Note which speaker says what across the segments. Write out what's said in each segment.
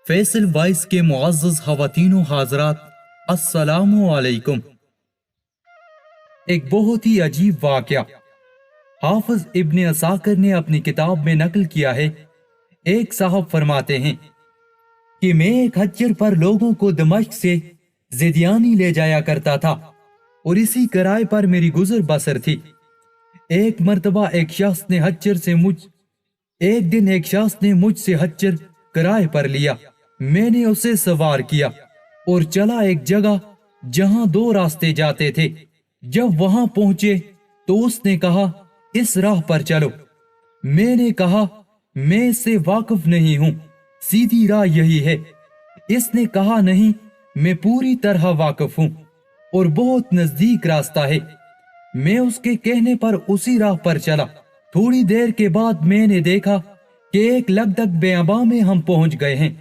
Speaker 1: Faisal voice کے معزز خواتین و حضرات، السلام علیکم۔ ایک بہت ہی عجیب واقعہ حافظ ابن عساکر نے اپنی کتاب میں نقل کیا ہے۔ ایک صاحب فرماتے ہیں کہ میں ایک حجر پر لوگوں کو دمشق سے زیدیانی لے جایا کرتا تھا اور اسی کرائے پر میری گزر بسر تھی۔ ایک مرتبہ ایک دن ایک شخص نے مجھ سے حجر کرائے پر لیا۔ میں نے اسے سوار کیا اور چلا ایک جگہ جہاں دو راستے جاتے تھے۔ جب وہاں پہنچے تو اس نے کہا اس راہ پر چلو۔ میں نے کہا میں اس سے واقف نہیں ہوں، سیدھی راہ یہی ہے۔ اس نے کہا نہیں، میں پوری طرح واقف ہوں اور بہت نزدیک راستہ ہے۔ میں اس کے کہنے پر اسی راہ پر چلا۔ تھوڑی دیر کے بعد میں نے دیکھا کہ ایک لگدگ بیاباں میں ہم پہنچ گئے ہیں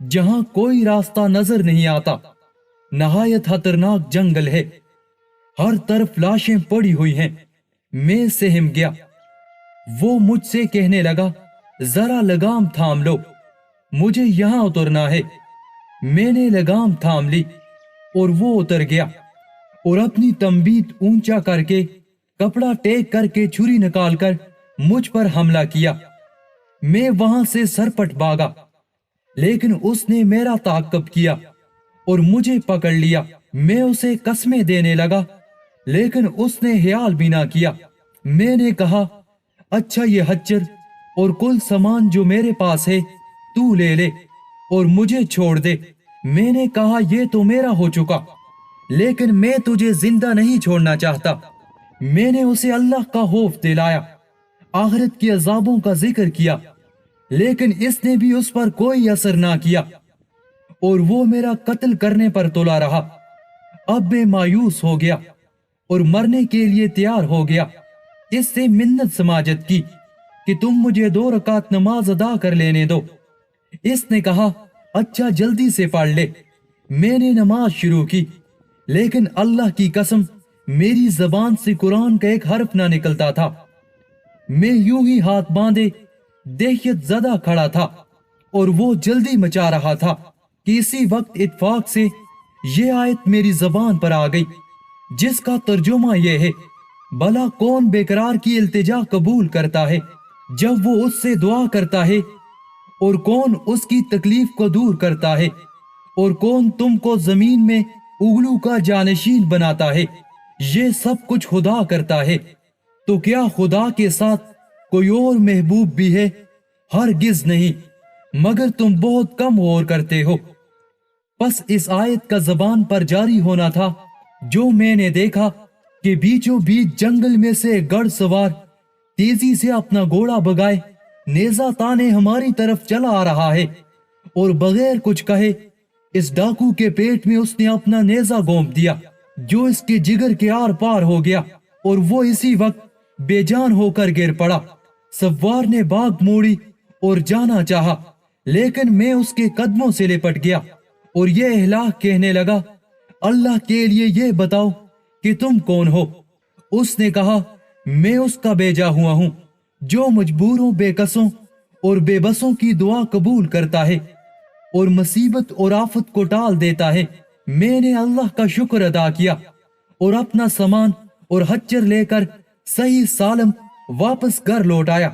Speaker 1: جہاں کوئی راستہ نظر نہیں آتا۔ نہایت خطرناک جنگل ہے، ہر طرف لاشیں پڑی ہوئی ہیں۔ میں سہم گیا۔ وہ مجھ سے کہنے لگا ذرا لگام تھام لو، مجھے یہاں اترنا ہے۔ میں نے لگام تھام لی اور وہ اتر گیا اور اپنی تنبیت اونچا کر کے کپڑا ٹیک کر کے چھری نکال کر مجھ پر حملہ کیا۔ میں وہاں سے سرپٹ بھاگا، لیکن اس نے میرا تعاقب کیا اور مجھے پکڑ لیا۔ میں اسے قسمیں دینے لگا، لیکن اس نے خیال بھی نہ کیا۔ میں نے کہا اچھا یہ حجر اور کل سامان جو میرے پاس ہے تو لے لے اور مجھے چھوڑ دے۔ میں نے کہا یہ تو میرا ہو چکا، لیکن میں تجھے زندہ نہیں چھوڑنا چاہتا۔ میں نے اسے اللہ کا خوف دلایا، آخرت کے عذابوں کا ذکر کیا، لیکن اس نے بھی اس پر کوئی اثر نہ کیا اور وہ میرا قتل کرنے پر تلا رہا۔ اب میں مایوس ہو گیا اور مرنے کے لیے تیار ہو گیا۔ اس سے منت سماجت کی کہ تم مجھے 2 رکعت نماز ادا کر لینے دو۔ اس نے کہا اچھا جلدی سے پڑھ لے۔ میں نے نماز شروع کی، لیکن اللہ کی قسم میری زبان سے قرآن کا ایک حرف نہ نکلتا تھا۔ میں یوں ہی ہاتھ باندھے دہشت زدہ کھڑا تھا اور وہ جلدی مچا رہا تھا کہ اسی وقت اتفاق سے یہ آیت میری زبان پر آ گئی، جس کا ترجمہ یہ ہے بھلا کون بے قرار کی التجا قبول کرتا ہے جب وہ اس سے دعا کرتا ہے، اور کون اس کی تکلیف کو دور کرتا ہے، اور کون تم کو زمین میں اگلو کا جانشین بناتا ہے۔ یہ سب کچھ خدا کرتا ہے، تو کیا خدا کے ساتھ کوئی اور محبوب بھی ہے؟ ہرگز نہیں، مگر تم بہت کم غور کرتے ہو۔ پس اس آیت کا زبان پر جاری ہونا تھا جو میں نے دیکھا کہ بیچوں بیچ جنگل میں سے گڑ سوار تیزی سے اپنا گھوڑا بگائے نیزہ تانے ہماری طرف چلا آ رہا ہے، اور بغیر کچھ کہے اس ڈاکو کے پیٹ میں اس نے اپنا نیزہ گھونپ دیا جو اس کے جگر کے آر پار ہو گیا، اور وہ اسی وقت بے جان ہو کر گر پڑا۔ سوار نے باگ موڑی اور جانا چاہا، لیکن میں اس کے قدموں سے لپٹ گیا اور یہ اہلاک کہنے لگا اللہ کے لیے یہ بتاؤ کہ تم کون ہو؟ اس نے کہا میں اس کا بھیجا ہوا ہوں جو مجبوروں، بے قصوں اور بے بسوں کی دعا قبول کرتا ہے اور مصیبت اور آفت کو ٹال دیتا ہے۔ میں نے اللہ کا شکر ادا کیا اور اپنا سامان اور حجر لے کر صحیح سالم واپس گھر لوٹ آیا۔